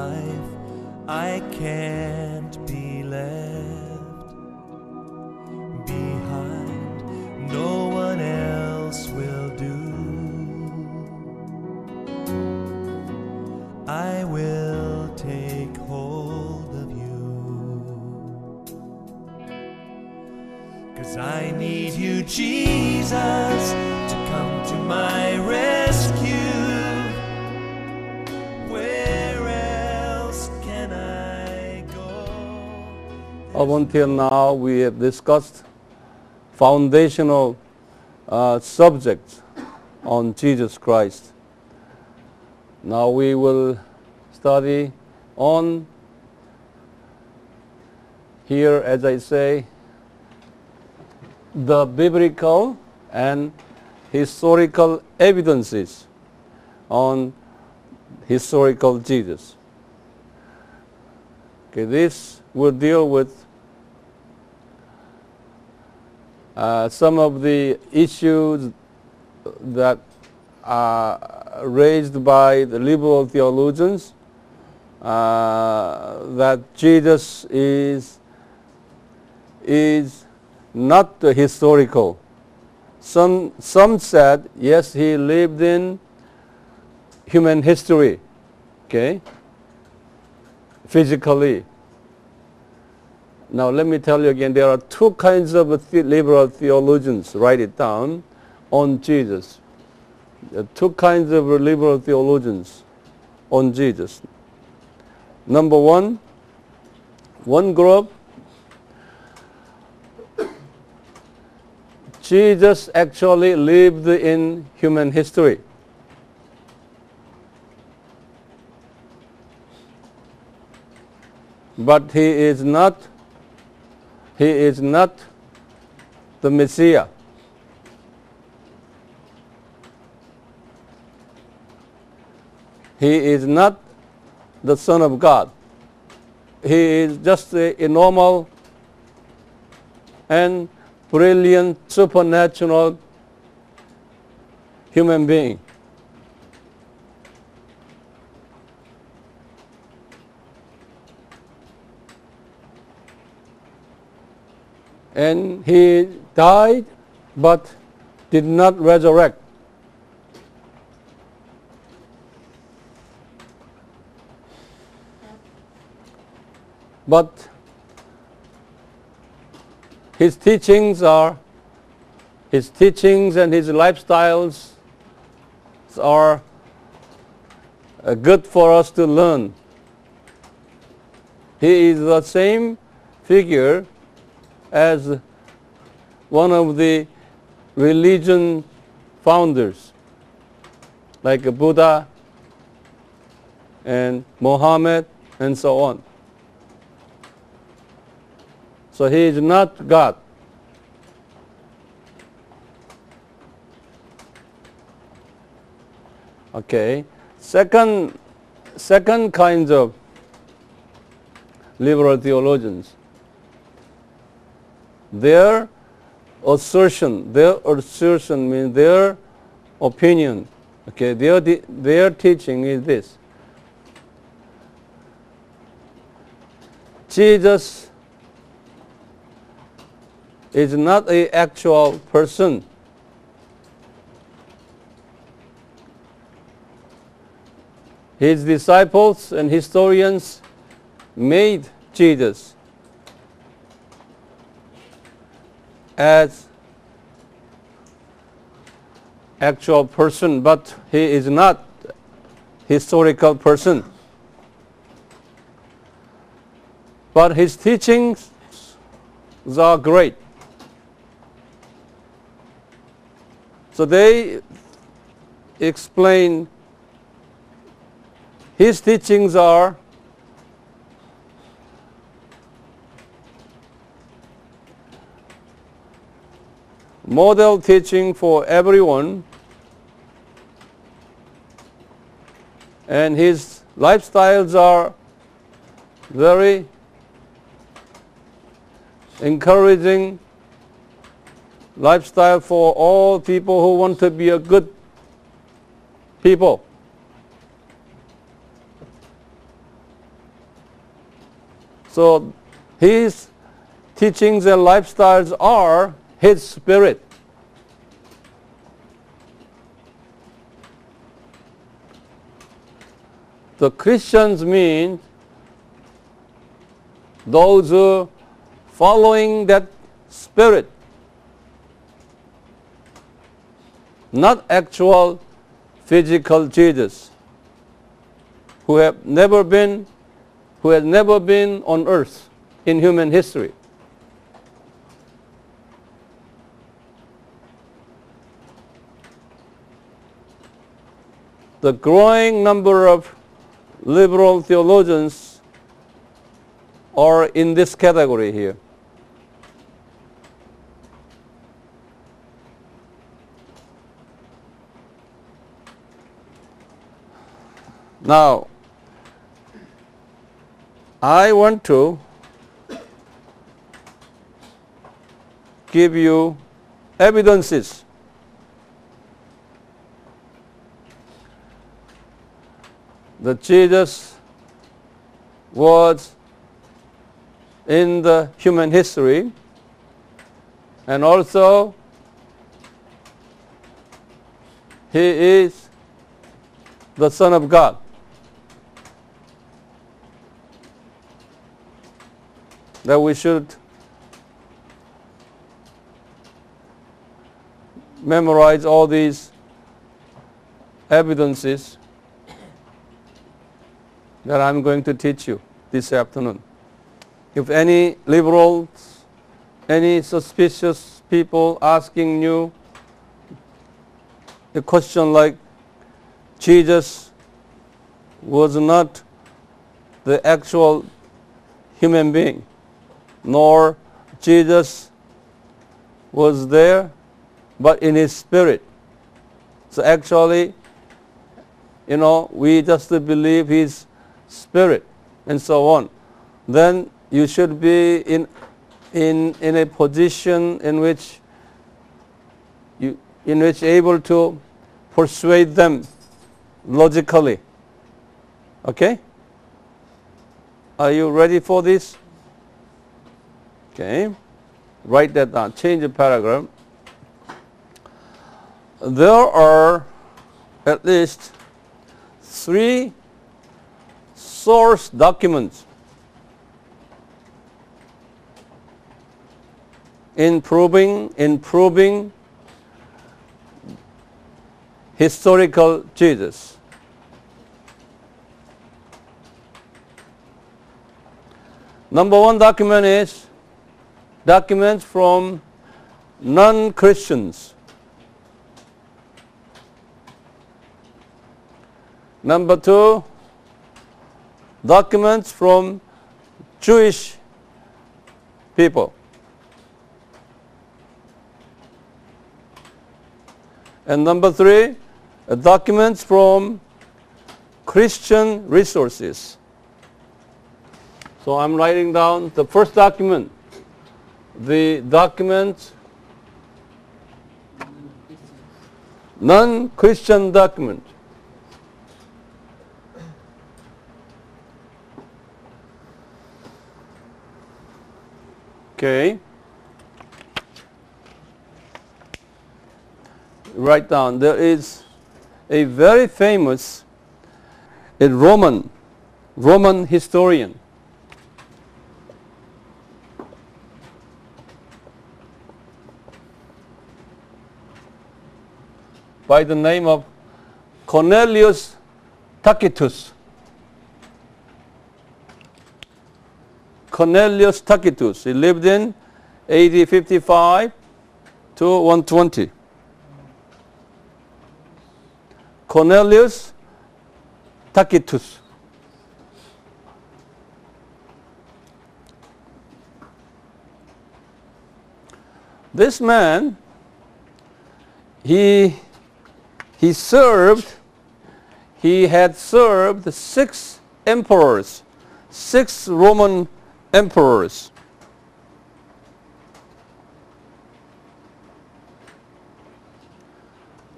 life, I can't be left behind. No one else will do. I will take hold of you, 'cause I need you, Jesus, to come to my rescue. Where else can I go? Up until now, we have discussed foundational subjects on Jesus Christ. Now we will study on here, as I say, the biblical and historical evidences on historical Jesus. Okay, this will deal with some of the issues that are raised by the liberal theologians, that Jesus is not historical. Some said, yes, he lived in human history, okay, physically. Now let me tell you again, there are two kinds of liberal theologians, write it down, on Jesus. There are two kinds of liberal theologians on Jesus. Number one group, Jesus actually lived in human history. But he is not the Messiah. He is not the Son of God. He is just a normal and brilliant, supernatural human being. And he died but did not resurrect. But his teachings and his lifestyles are good for us to learn. He is the same figure as one of the religion founders, like Buddha and Muhammad and so on. So he is not God. Okay. Second kinds of liberal theologians, their assertion means their opinion. Okay, their teaching is this: Jesus is not an actual person. His disciples and historians made Jesus as actual person, but he is not historical person. But his teachings are great. So they explain his teachings are model teaching for everyone, and his lifestyles are very encouraging lifestyle for all people who want to be a good people. So his teachings and lifestyles are his spirit. The Christians mean those who following that spirit, not actual physical Jesus, who has never been on earth in human history. The growing number of liberal theologians are in this category here. Now, I want to give you evidences that Jesus was in the human history, and also he is the Son of God. That we should memorize all these evidences that I'm going to teach you this afternoon. If any liberals, any suspicious people asking you a question like Jesus was not the actual human being, nor Jesus was there, but in his spirit. So actually, we just believe his spirit and so on. Then you should be in a position in which able to persuade them logically. Okay? Are you ready for this? Okay. Write that down. Change the paragraph. There are at least 3 source documents in proving historical Jesus. Number 1 document is documents from non-Christians. Number 2, documents from Jewish people. And number 3, documents from Christian resources. So I'm writing down the first document, the document, non-Christian document. Okay. Write down. There is a very famous Roman historian by the name of Cornelius Tacitus. Cornelius Tacitus. He lived in AD 55 to 120. Cornelius Tacitus. This man, he had served 6 emperors, 6 Roman emperors.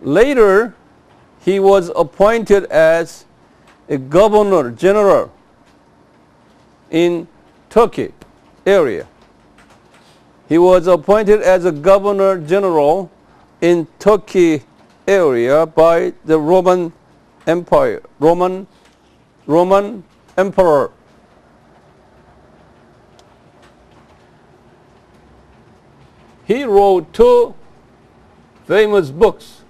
Later, he was appointed as a governor general in Turkey area. He was appointed as a governor general in Turkey area by the Roman Empire, Roman emperor. He wrote 2 famous books.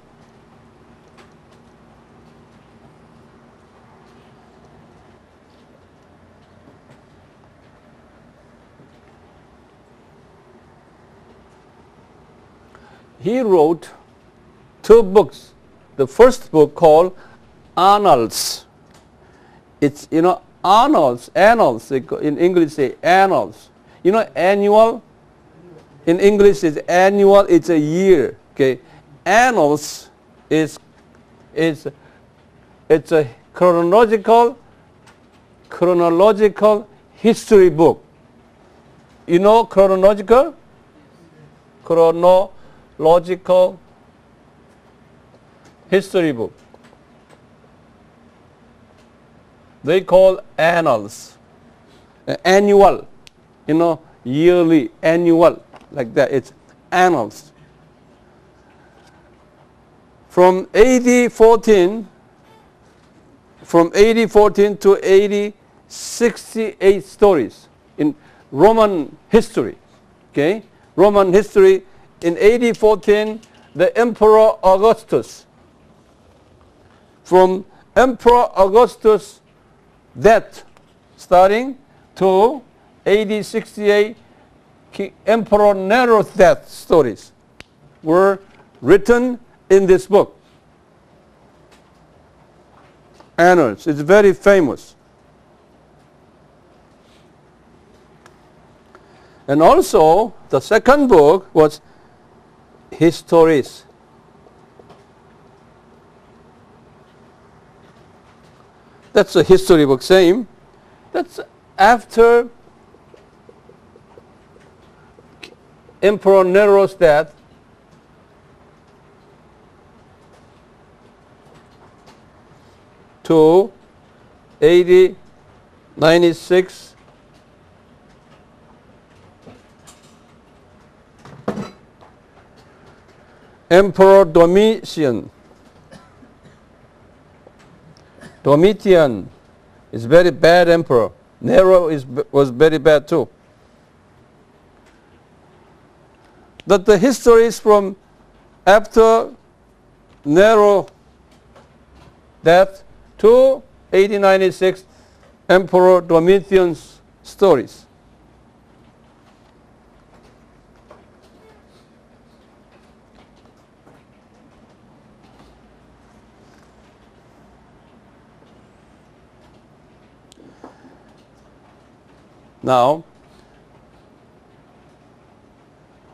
He wrote 2 books. The first book called Annals. It's, annals, in English say annals. Annual, in English is annual, it's a year, okay. Annals it's a chronological history book. Chronological history book. They call annals. Annual, yearly, annual, like that. It's annals. From AD 14 to AD 68 stories in Roman history. Okay? Roman history. In AD 14, the Emperor Augustus. From Emperor Augustus' death starting to AD 68, Emperor Nero's death stories were written in this book. Annals. It's very famous. And also, the second book was Histories. That's a history book, same. That's after Emperor Nero's death. To AD 96. Emperor Domitian. Domitian is very bad emperor. Nero was very bad too. But the histories from after Nero death to AD 96, Emperor Domitian's stories. Now,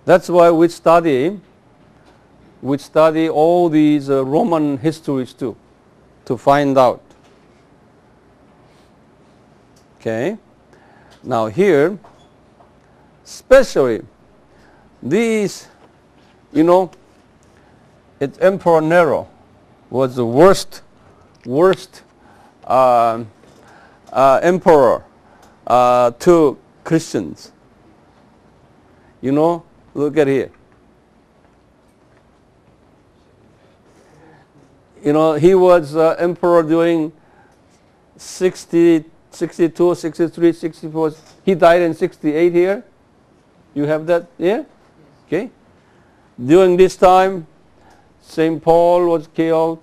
that's why we study all these Roman histories too, to find out. Okay. Now here, especially these, Emperor Nero was the worst emperor to Christians. Look at here. He was emperor during 60, 62, 63, 64. He died in 68 here. You have that here? Okay. During this time, St. Paul was killed.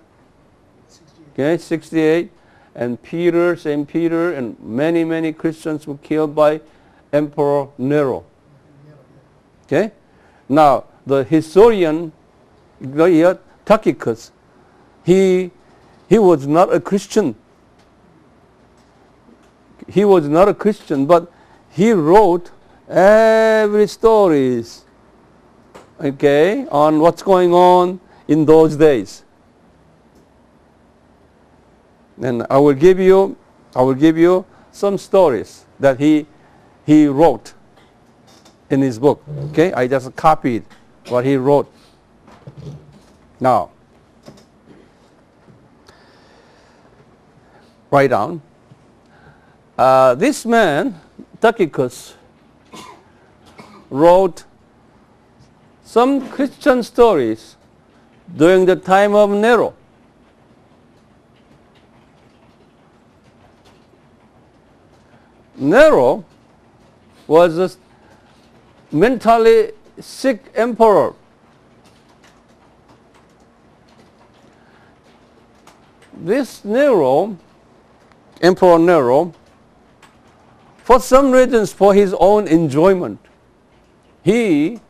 Okay, 68. And St. Peter, and many Christians were killed by Emperor Nero. Okay? Now, the historian, Tacitus, he was not a Christian. He was not a Christian, but he wrote every stories, okay, on what's going on in those days. And I will give you some stories that he wrote in his book. Okay, I just copied what he wrote. Now, write down. This man, Tychicus wrote some Christian stories during the time of Nero. Nero was a mentally sick emperor. This Nero, Emperor Nero, for some reasons, for his own enjoyment, he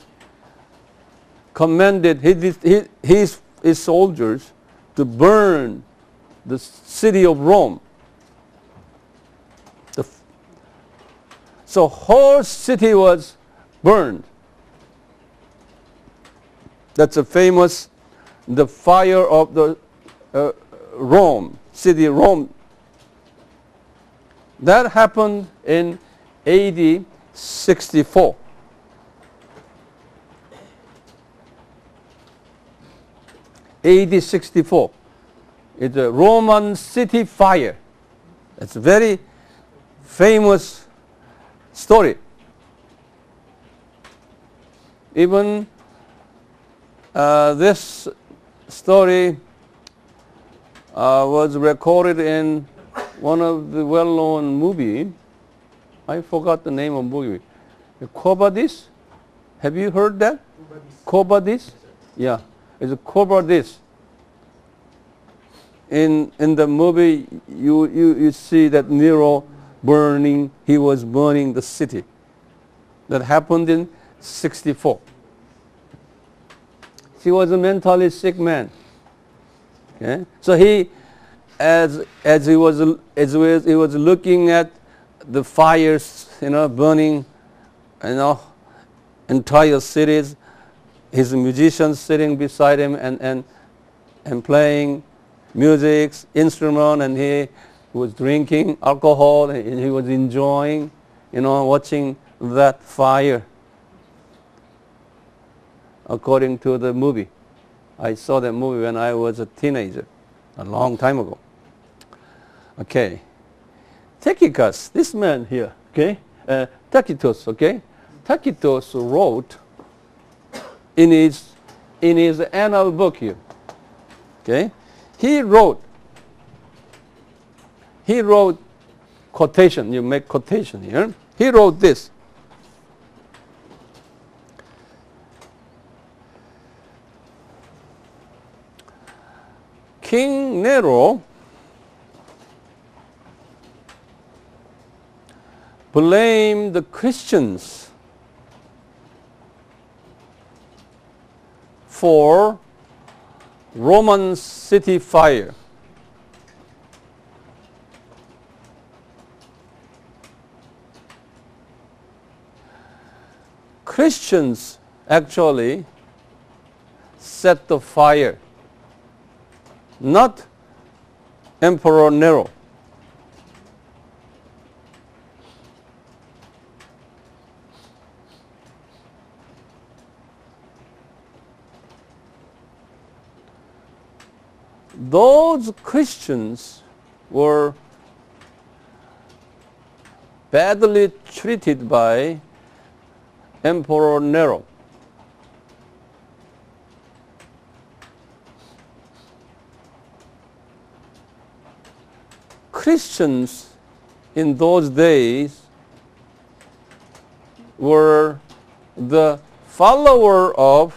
commanded his soldiers to burn the city of Rome. So whole city was burned. That's a famous, the fire of the Rome, city Rome. That happened in AD 64. AD 64. It's a Roman city fire. It's a very famous story. Even this story was recorded in one of the well-known movie. I forgot the name of movie. Quo Vadis? Have you heard that? Quo Vadis? Yeah, it's a Quo Vadis. In the movie, you see that Nero burning. He was burning the city. That happened in 64. He was a mentally sick man. Okay? So he, as he was looking at the fires, burning, entire cities, his musicians sitting beside him and playing music, instrument, and he was drinking alcohol, and he was enjoying, watching that fire. According to the movie. I saw that movie when I was a teenager, a long time ago. Okay. Tychicus, this man here, okay, Tacitus, okay, Tacitus wrote in his annal book here, okay, he wrote quotation, you make quotation here, he wrote this. King Nero blamed the Christians for Roman city fire. Christians actually set the fire, not Emperor Nero. Those Christians were badly treated by Emperor Nero. Christians in those days were the follower of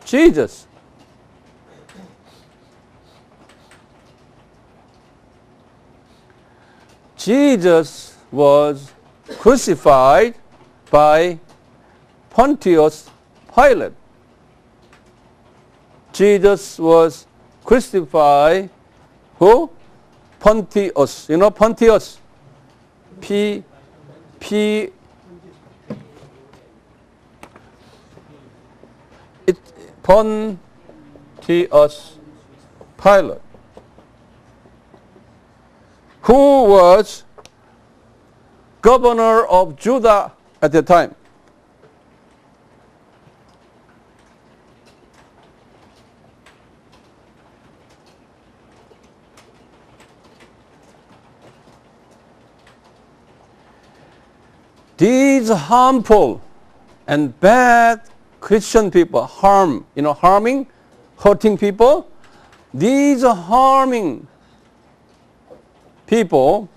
Jesus. Jesus was crucified by Pontius Pilate. Jesus was crucified, who? Pontius. You know Pontius? Pontius Pilate, who was governor of Judah at the time. These harmful and bad Christian people, harming, hurting people, these harming people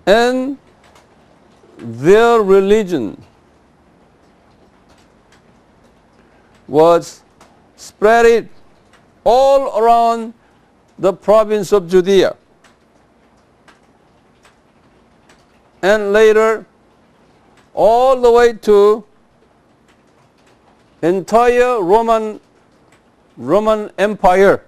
and their religion was spread it all around the province of Judea. And later, all the way to entire Roman Empire.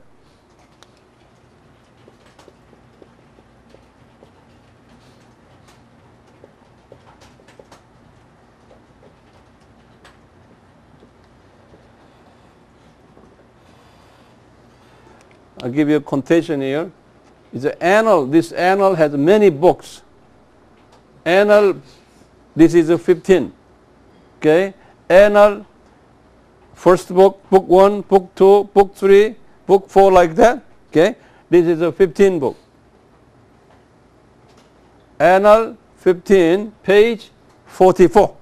I'll give you a quotation here. It's an annal. This annal has many books. Annal, this is a 15. Okay? Annal, first book, book 1, book 2, book 3, book 4, like that. Okay? This is a 15 book. Annal 15, page 44.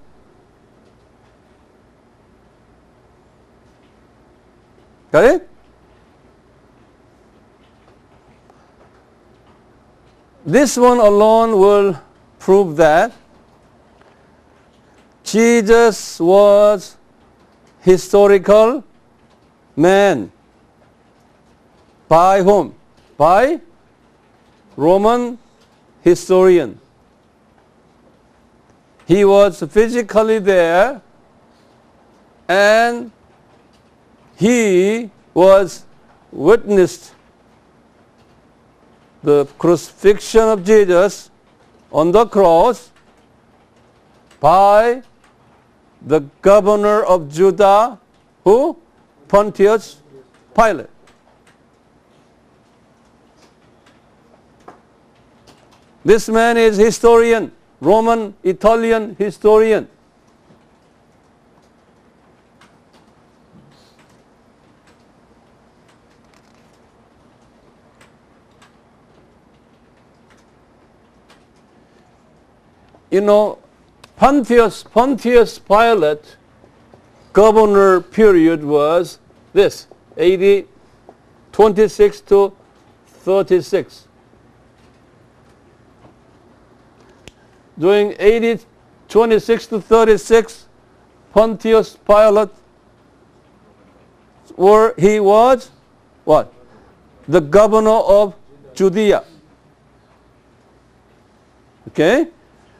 Got it? This one alone will prove that Jesus was historical man. By whom? By Roman historian. He was physically there and he was witnessed the crucifixion of Jesus on the cross by the governor of Judah, who? Pontius Pilate. This man is historian, Roman, Italian historian. You know, Pontius Pilate governor period was this, AD 26 to 36. During AD 26 to 36, Pontius Pilate, he was what? The governor of Judea. Okay?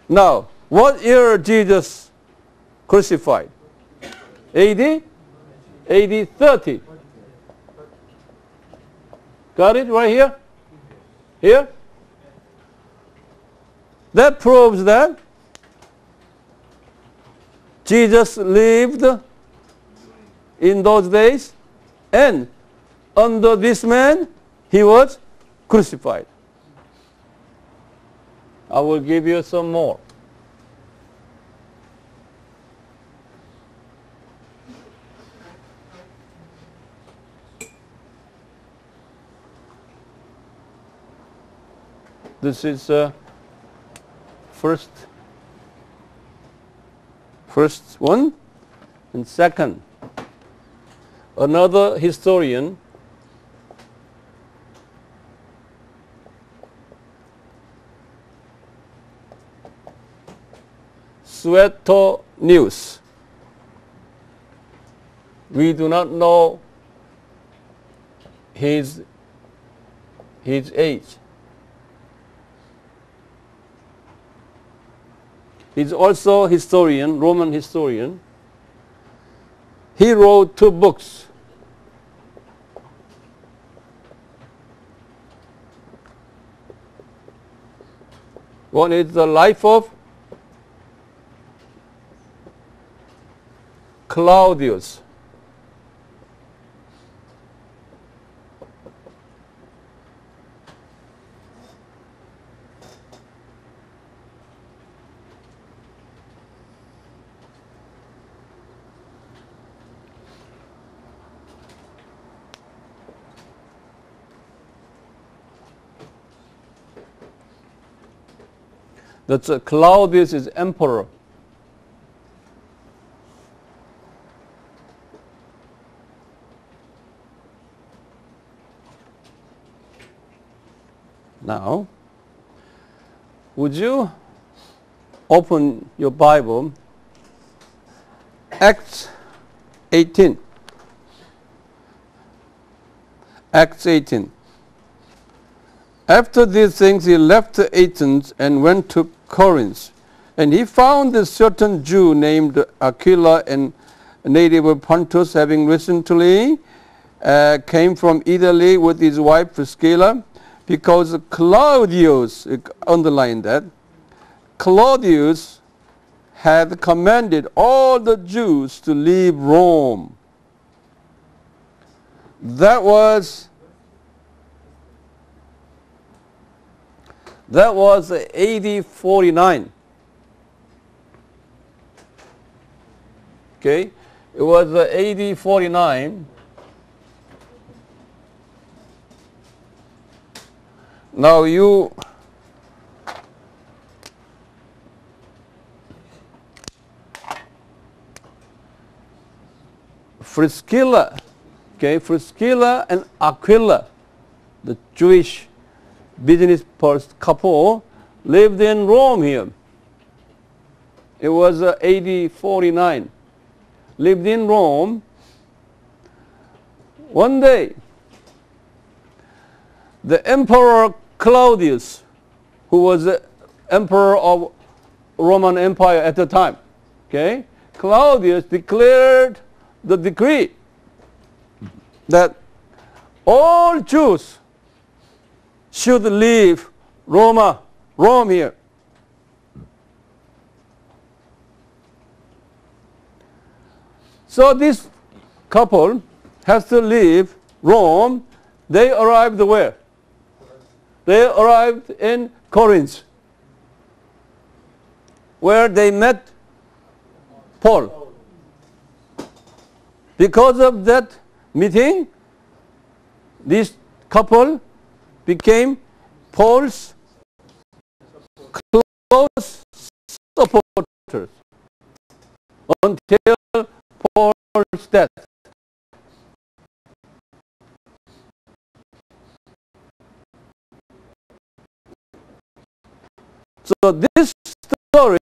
Now, what year Jesus crucified? AD 30. Got it right here? Here? That proves that Jesus lived in those days, and under this man he was crucified. I will give you some more. This is first one, and second, another historian, Suetonius. We do not know his age. He's also a historian, Roman historian. He wrote 2 books. One is the life of Claudius. That's Claudius is emperor. Now, would you open your Bible, Acts 18. Acts 18. After these things he left Athens and went to Corinth. And he found a certain Jew named Aquila, and a native of Pontus, having recently came from Italy with his wife Priscilla, because Claudius, underline that, Claudius had commanded all the Jews to leave Rome. That was AD 49. Okay, it was AD 49. Now you Priscilla, okay, Priscilla and Aquila, the Jewish business couple, lived in Rome here. It was AD 49. Lived in Rome. One day, the Emperor Claudius, who was the emperor of Roman Empire at the time, okay, Claudius declared the decree that all Jews should leave Rome here. So this couple has to leave Rome. They arrived where? They arrived in Corinth, where they met Paul. Because of that meeting, this couple became Paul's close supporters until Paul's death. So this story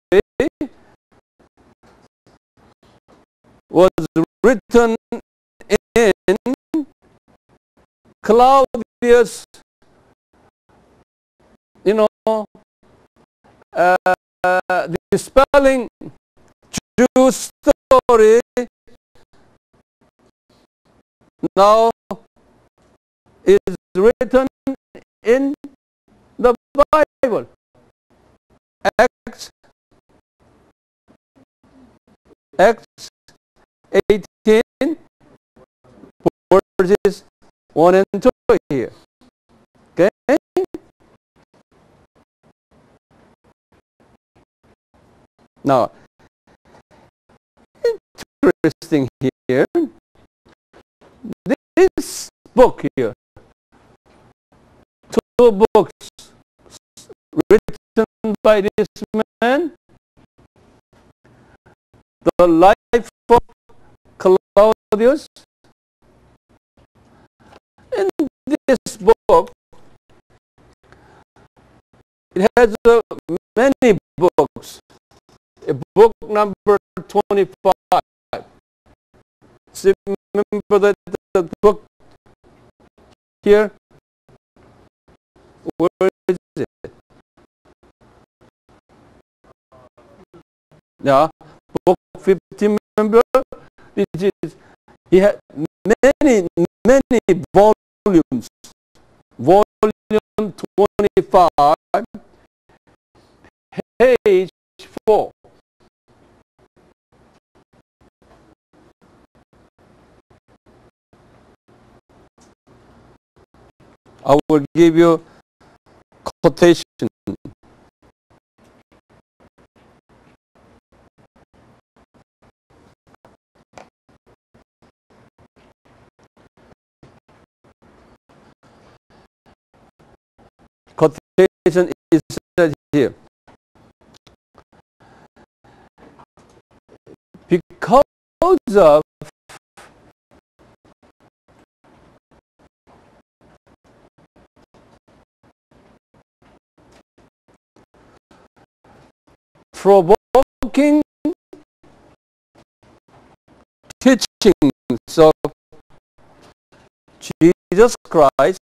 was written in Claudius, dispelling Jewish story now is written in the Bible. Acts 18, verses 1 and 2 here. Okay? Now, interesting here, this book here, two books written by this man, the life of Claudius. In this book, it has many books. A book number 25. See, remember that the book here? Where is it? Yeah, book 15, remember? He had many volumes. Volume 25, page 4. I will give you quotation. Quotation is said here. because of provoking teachings of Jesus Christ,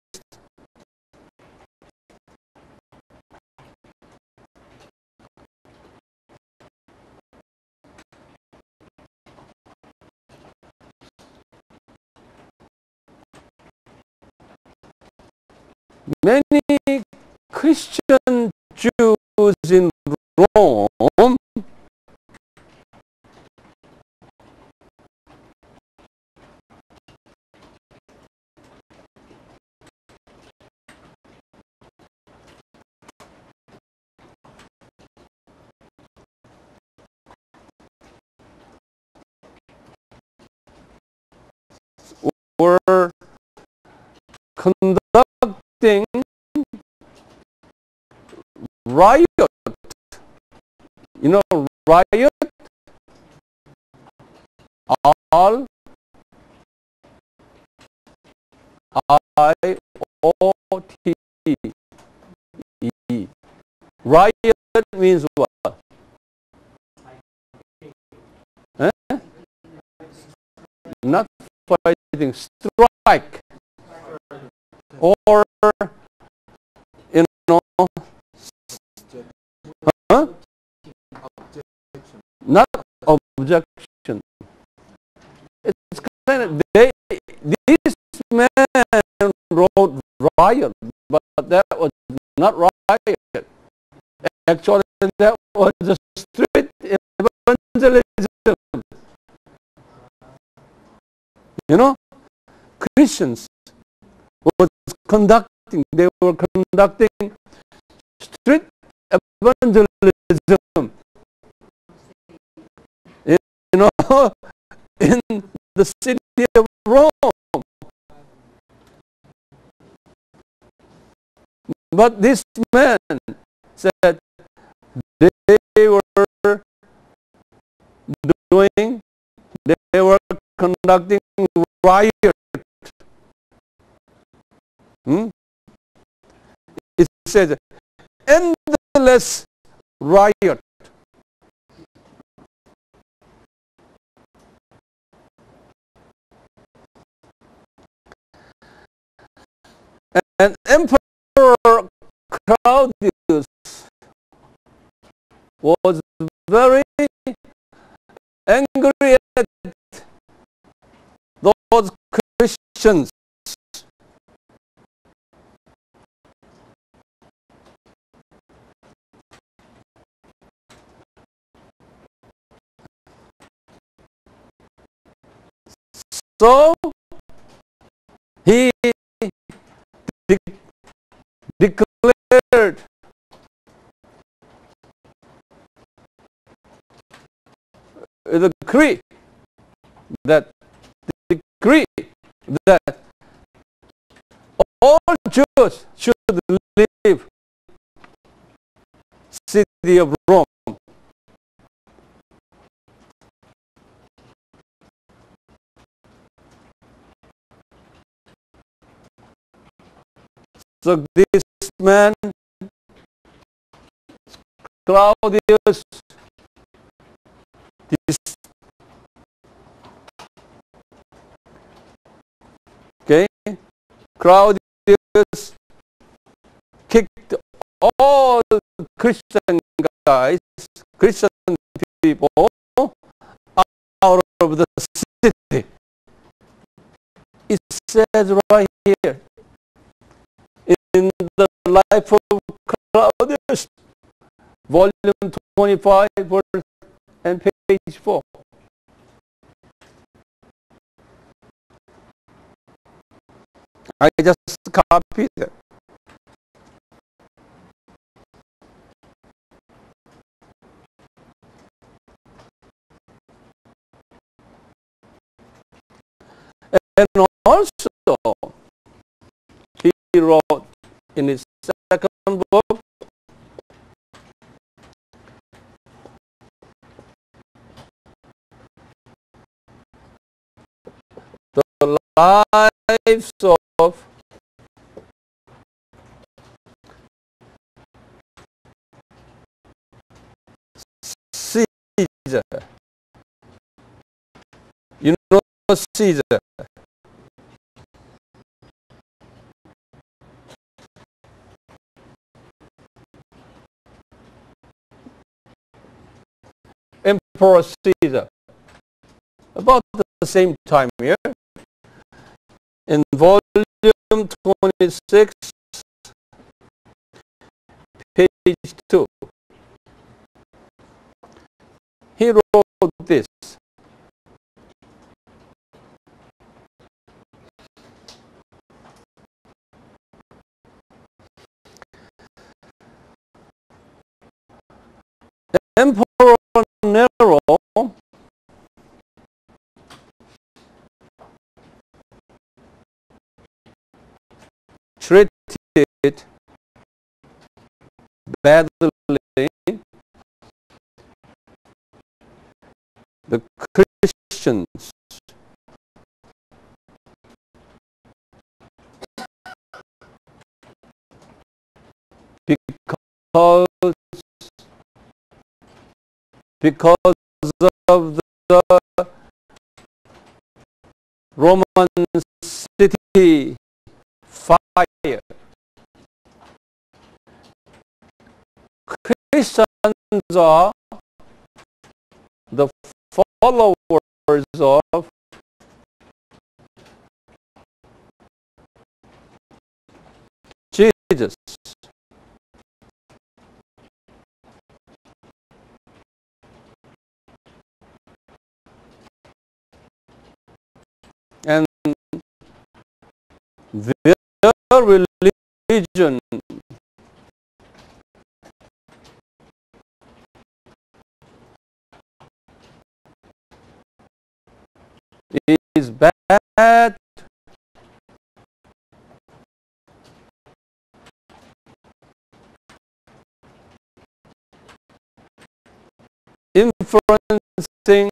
many Christian Jews in Rome were conducting riot. You know, riot, all I-O-T-E. Riot means what? Eh? Not fighting, strike. Or, you know, huh? Not objection. It's kind of, this man wrote riot, but that was not riot. Actually, that was a street evangelism. You know, Christians they were conducting street evangelism. You know, in the city of Rome. But this man said they were conducting riot. It says endless riot. And Emperor Claudius was very angry at those Christians. So he declared the decree that all Jews should leave city of Rome. So this man, Claudius, Claudius kicked all Christian guys, Christian people out of the city. It says right here in the life of Claudius, volume 25, verse and page 4. I just copied it. And also, he wrote in his second book, lives of Caesar. You know Caesar. Emperor Caesar. About the same time here. In volume 26, page 2. He wrote this. Emperor Nero treated badly the Christians because of the Roman city fire. Christians are the followers of Jesus. And their religion is bad influencing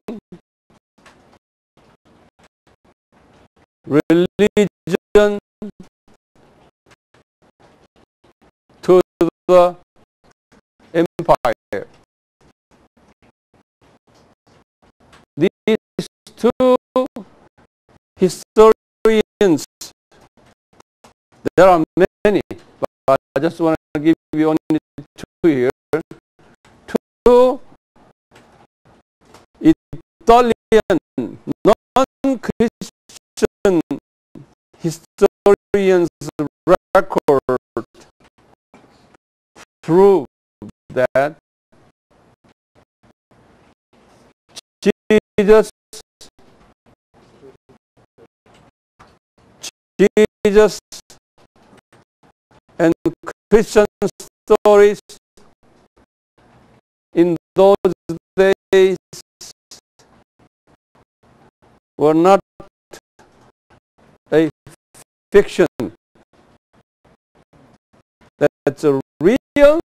religion to the empire. These two historians, there are many, but I just want to give you only two here. Two Italian non-Christian historians record prove that Jesus and Christian stories in those days were not a fiction. That's a real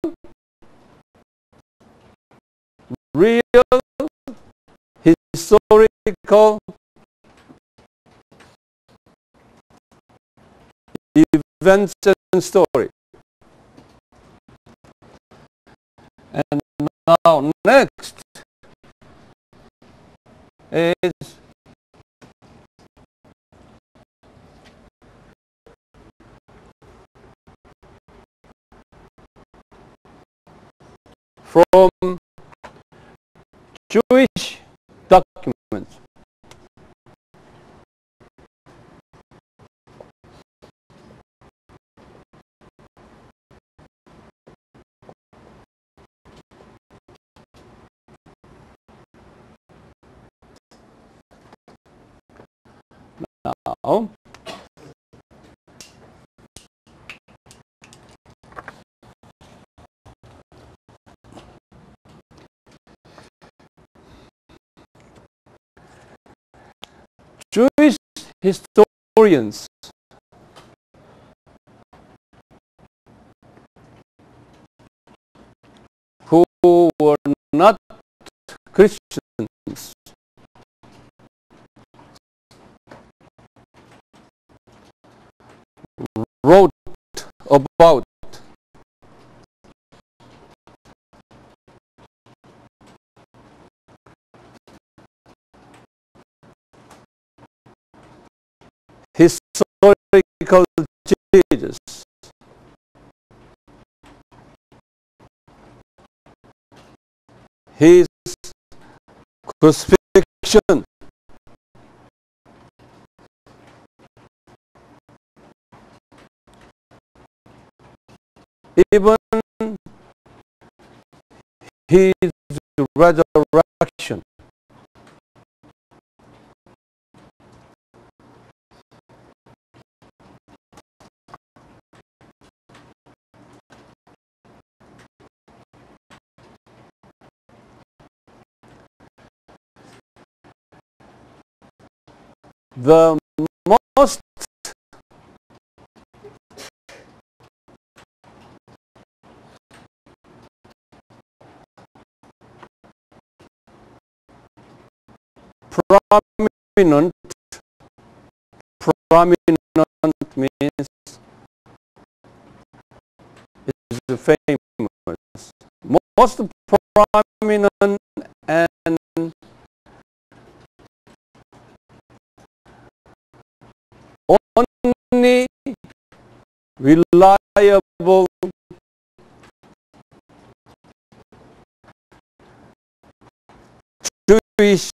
historical events and story. And now next is from Jewish documents. Now, Jewish historians who were not Christians about historical Jesus. His crucifixion, even his resurrection. The most prominent means is famous. Most prominent and only reliable Jewish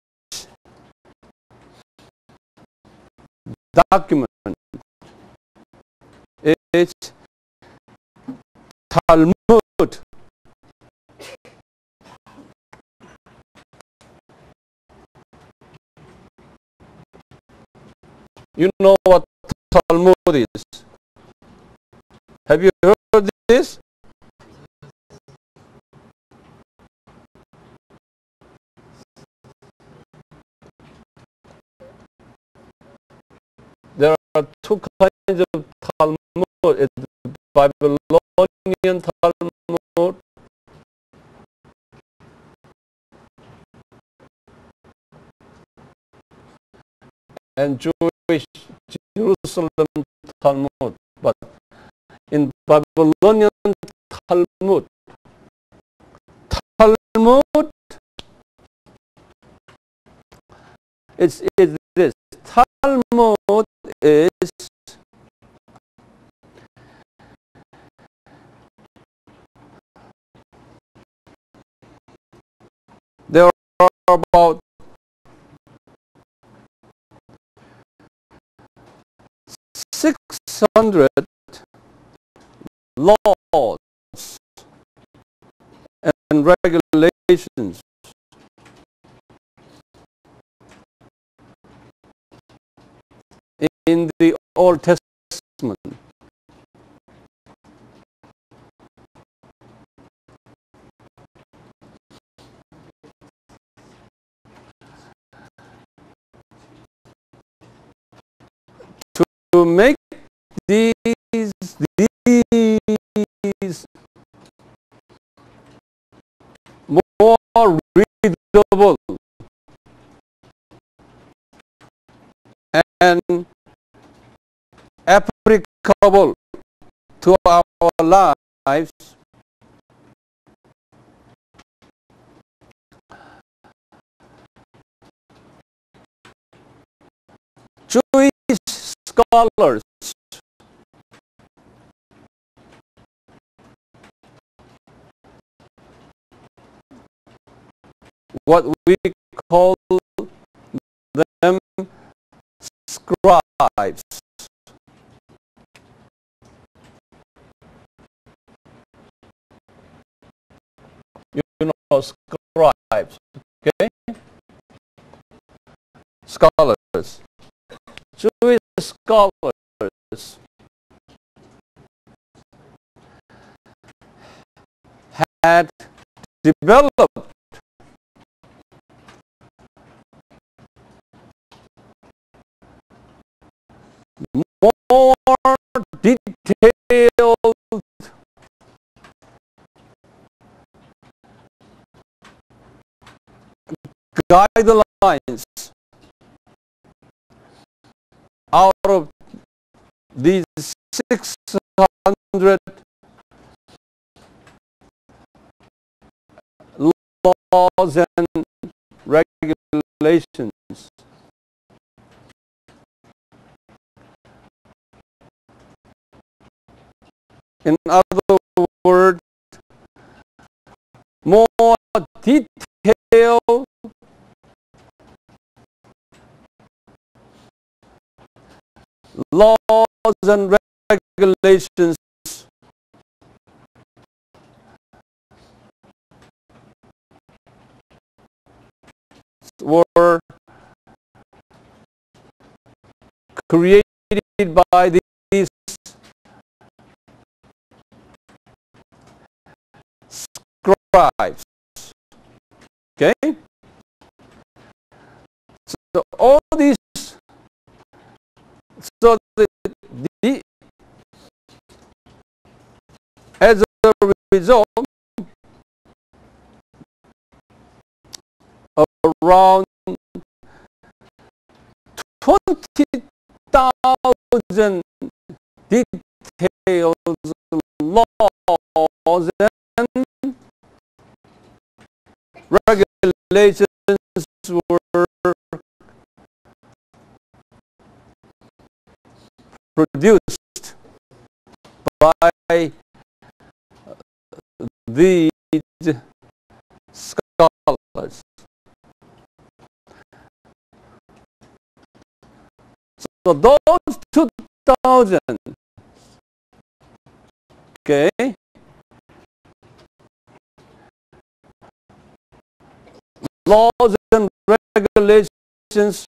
document is Talmud. You know what Talmud is? Have you heard this? There are two kinds of Talmud. It's the Babylonian Talmud and Jewish Jerusalem Talmud. But in Babylonian Talmud, is this. Talmud is there are about 600 laws and regulations in the Old Testament. To make these more readable and applicable to our lives, Jewish scholars what we call them scribes. You know scribes, okay? Scholars. Jewish scholars had developed more detailed guidelines out of these 600 laws and regulations. In other words, more detailed laws and regulations were created by these scribes. Okay? So all these, so as a result, around 20,000 detailed laws and regulations were produced by these scholars. So those 2,000, okay, laws and regulations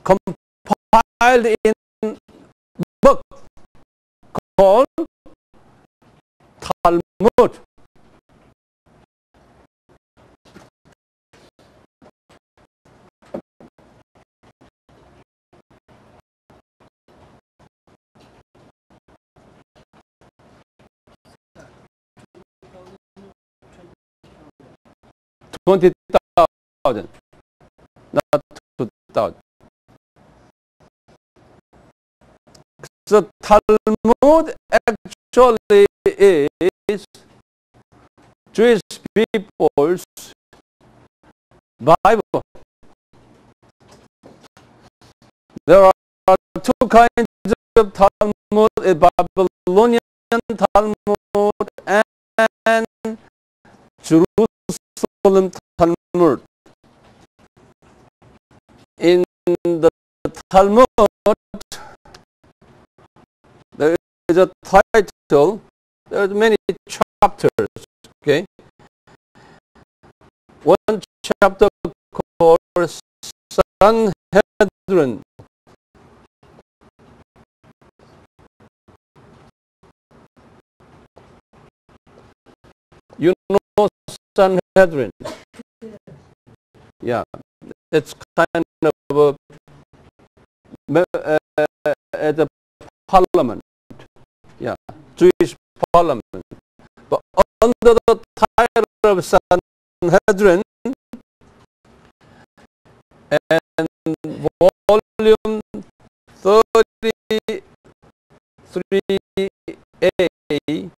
compiled in a book called Talmud. $20,000, not 2,000. So Talmud actually is Jewish people's Bible. There are two kinds of Talmud: a Babylonian Talmud and Jerusalem Talmud. In the Talmud, there is a title. There are many chapters. Okay, one chapter called Sanhedrin. You know Sanhedrin? Yeah, it's kind of at the parliament. Yeah, Jewish parliament. But under the title of Sanhedrin and volume 33A,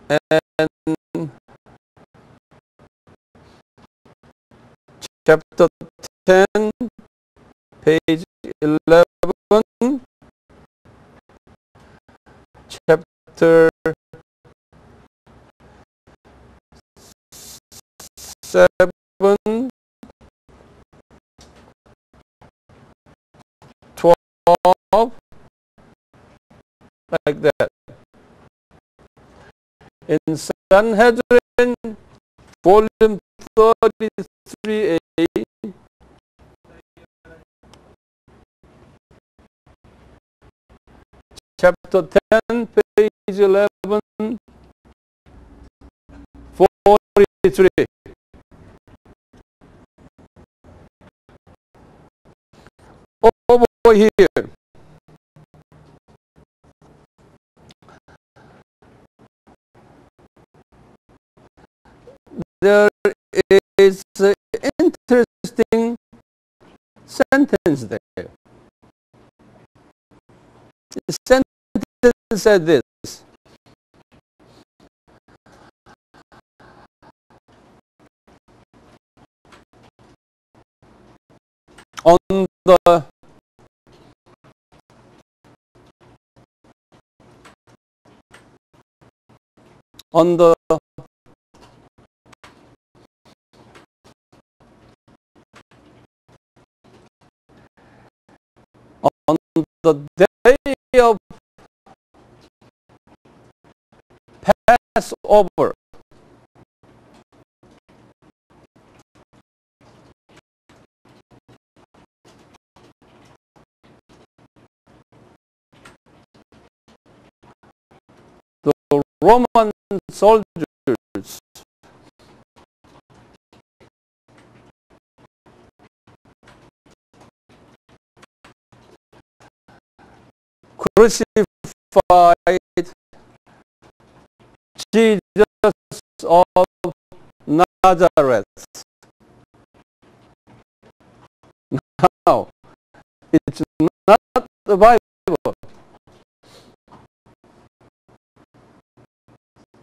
and chapter 10, page 11, chapter 7, 12, like that. In Sanhedrin, volume 33A, chapter 10, page 11, 43. Over here, there is interesting sentence there. The sentence said this. On the day of Passover, the Roman soldiers crucified Jesus of Nazareth. Now, it's not the Bible.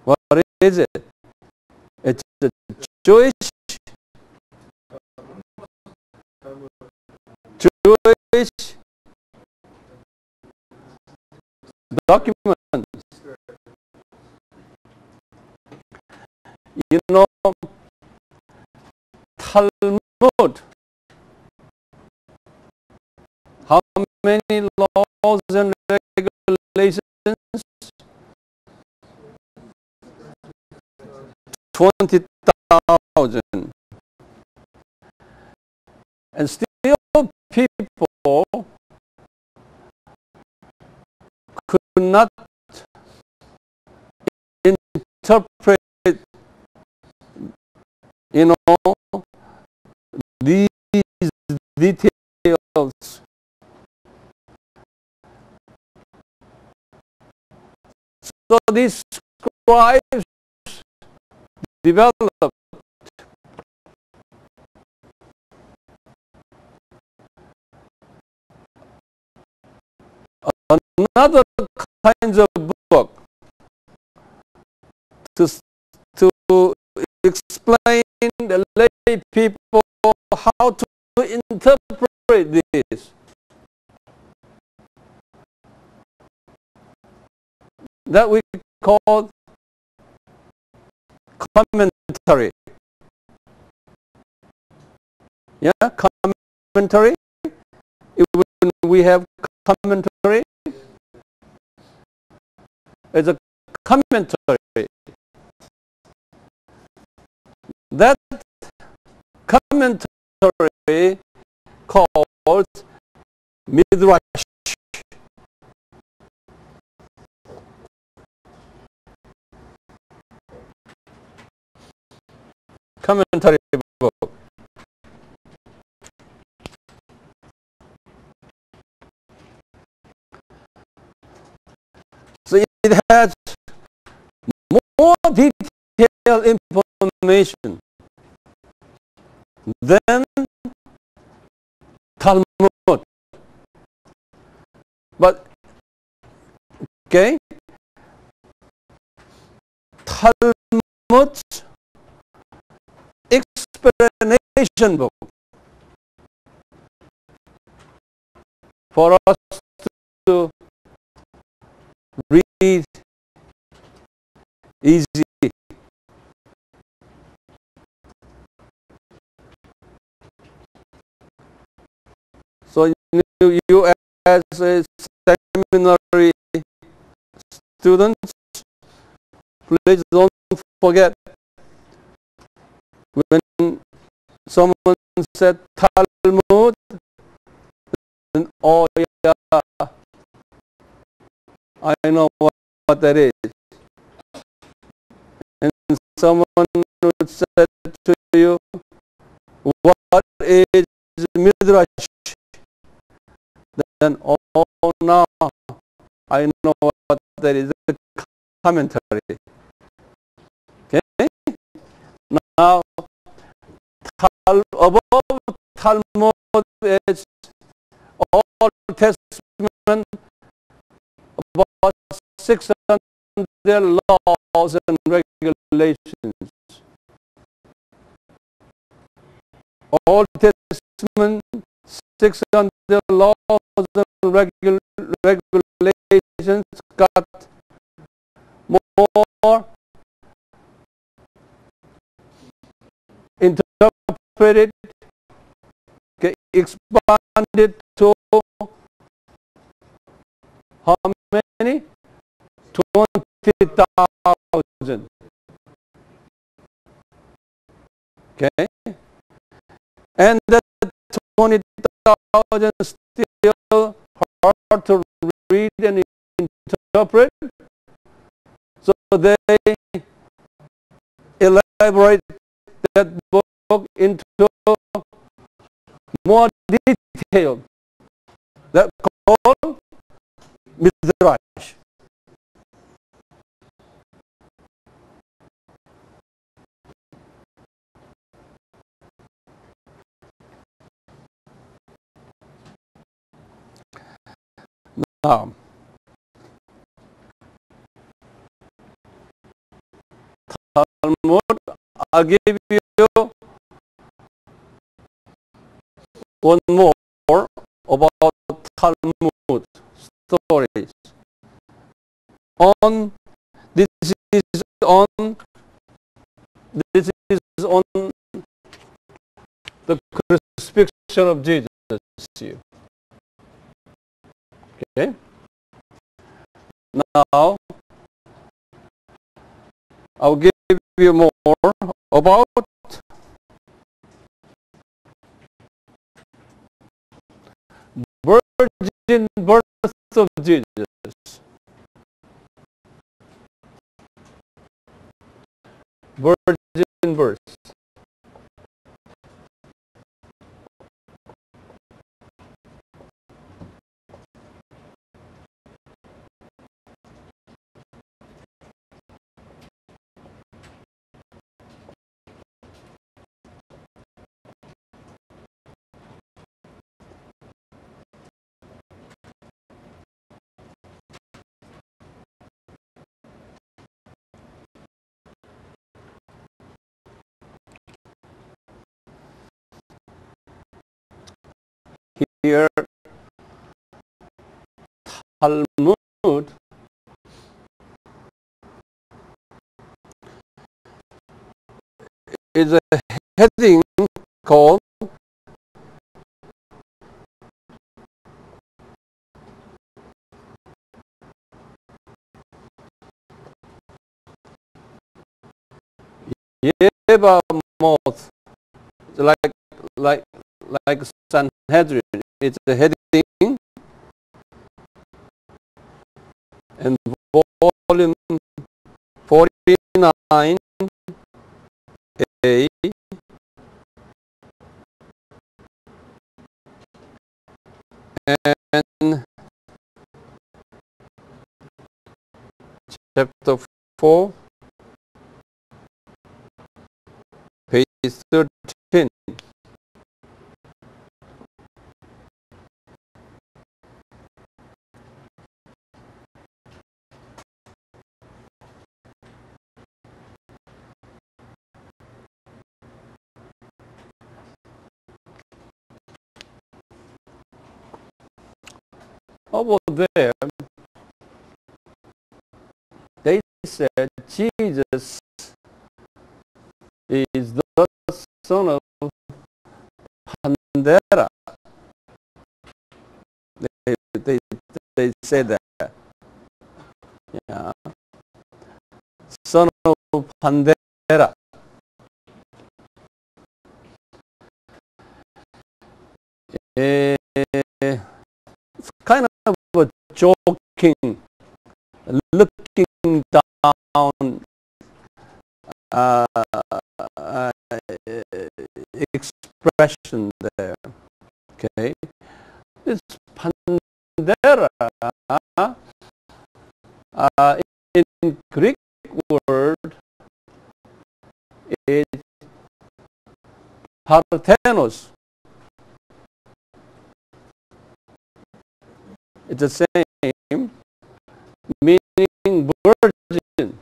What is it? It's a Jewish document. You know, Talmud, how many laws and regulations? 20,000. And still people could not interpret, you know, these details. So these scribes developed another kinds of book to explain the lay people how to interpret this. That we call commentary. Yeah, commentary. When we have commentary, it's a commentary. That commentary called Midrash. Commentary book. So it has more detailed information than Talmud. But, okay, Talmud's explanation book for us to read easy. So you as a seminary students, please don't forget when someone said Talmud, then oh yeah, I know what that is. And someone would say to you, what is Midrash? Then, oh, now I know what that is, a commentary. Okay? Now, above Talmud is Old Testament, about 600 laws and regulations. Old Testament, 600 laws and regulations got more interpreted, expanded to how many? 20,000. Okay? And that 20,000 still hard to read and interpret. So they elaborate that book into more detail. That called Midrash. Now, Talmud, I'll give you one more about Talmud stories. This is on the crucifixion of Jesus here. Okay. Now, I'll give you more about virgin birth of Jesus. Virgin birth. Here, Talmud is a heading called Yebamoth, like Sanhedrin. It's a heading, and volume 49A, and chapter 4, page 13. Over there, they said Jesus is the son of Pandera. They say that. Yeah. Son of Pandera. It's kind of a joking, looking down expression there. Okay, this Pandera in Greek word is Parthenos. It's the same, meaning virgin.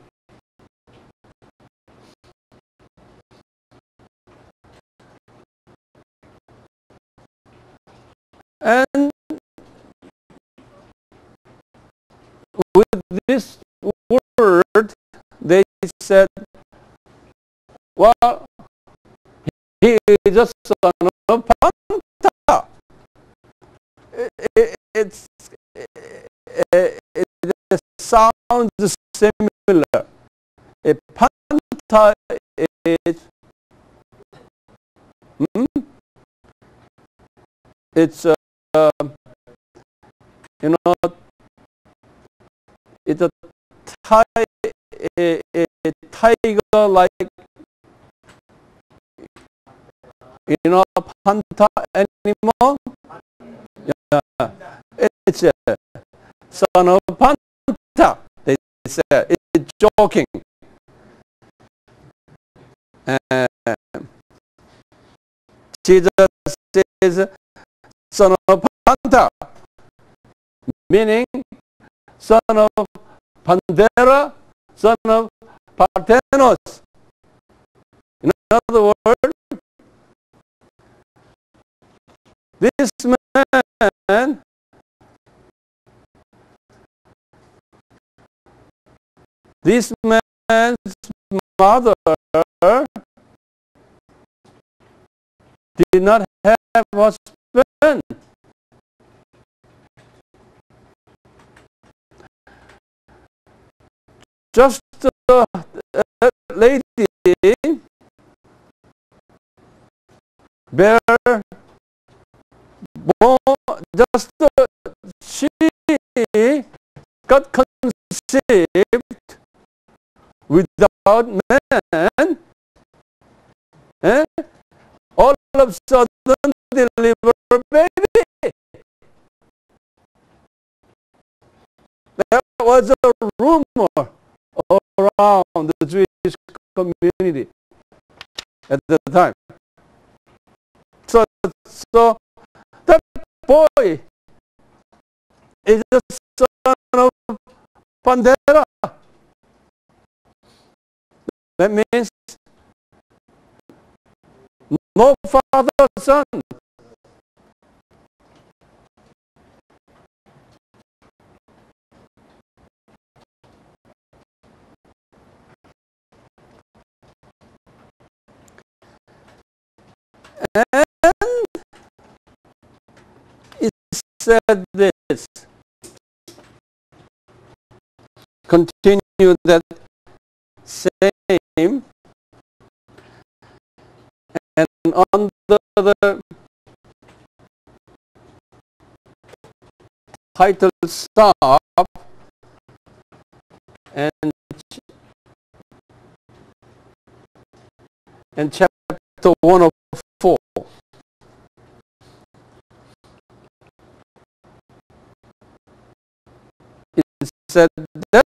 And with this word, they said, well, he is a son of Panta. It sounds similar. A Panta is, it's it's a tiger like, Panta animal. Yeah, it's a son of Panta. They say it's joking. Jesus says son of Panta, meaning son of Pandera, son of Parthenos. In other words, this man man's mother did not have husband. Just a lady bare born, just she got conceived without man, all of a sudden deliver a baby. There was a rumor around the Jewish community at the time. So that boy is the son of Pandera. That means no father, son. And it said this, continue that same, and on the title stop, and chapter 104. It said that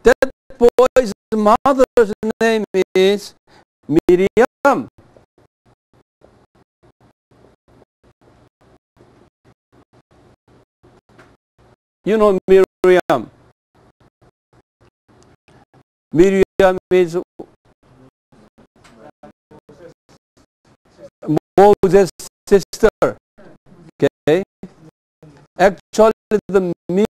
that boy's mother's name is Miriam. You know Miriam. Miriam is Moses' sister. Okay. Actually, the Miriam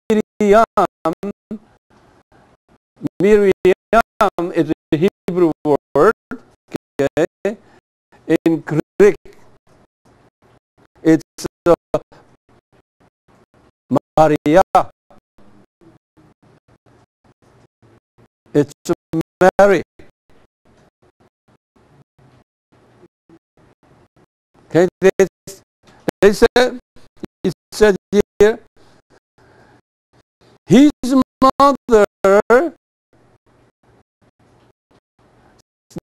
is a Hebrew word. Okay. In Greek, it's Maria. It's Mary. Okay, they said, it said here, his mother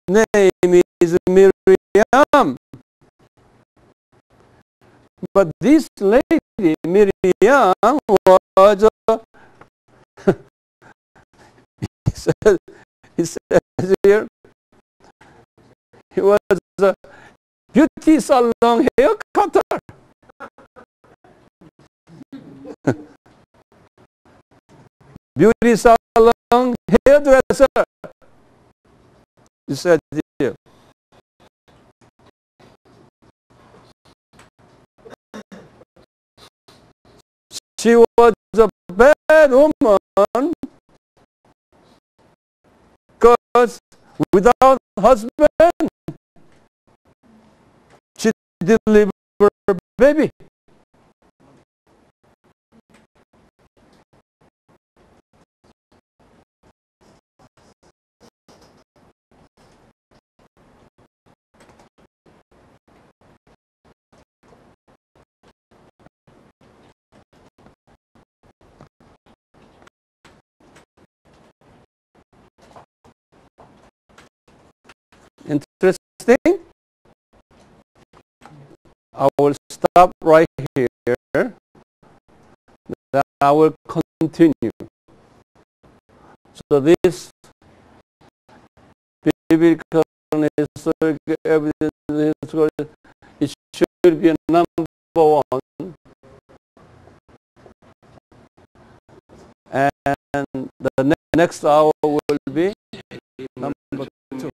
name is Miriam. But this lady, Miriam, was he says here, he was a beautiful beauty salon hair cutter. Beauty salon hairdresser. You said here. She was a bad woman because without husband, she delivered a baby. Interesting? I will stop right here. Then I will continue. So this biblical and historical evidence, it should be number one. And the next hour will be number two.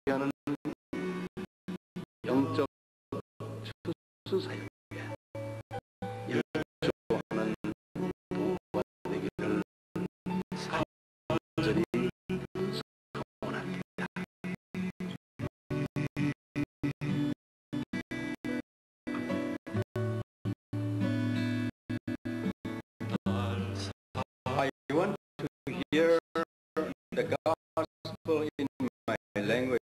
I want to hear the gospel in my language.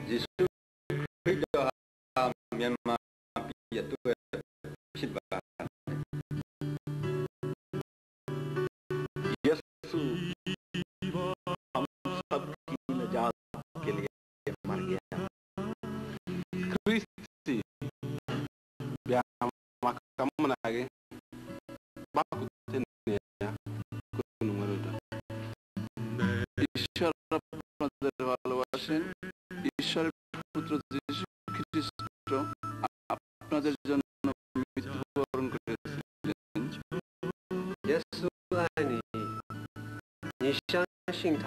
Giêsu Christ Myanmar Yesu Kitba. Yesu हम सबकी निजात के लिए मर गया. Kristi biar kamu menagi baku tenia gunung Maruda. Ishar ভালোবাসেন ঈশ্বর পুত্র যীশু খ্রিস্ট আপনাদের জন্য মৃত্যুবরণ করেছিলেন. 耶稣爱你，你相信他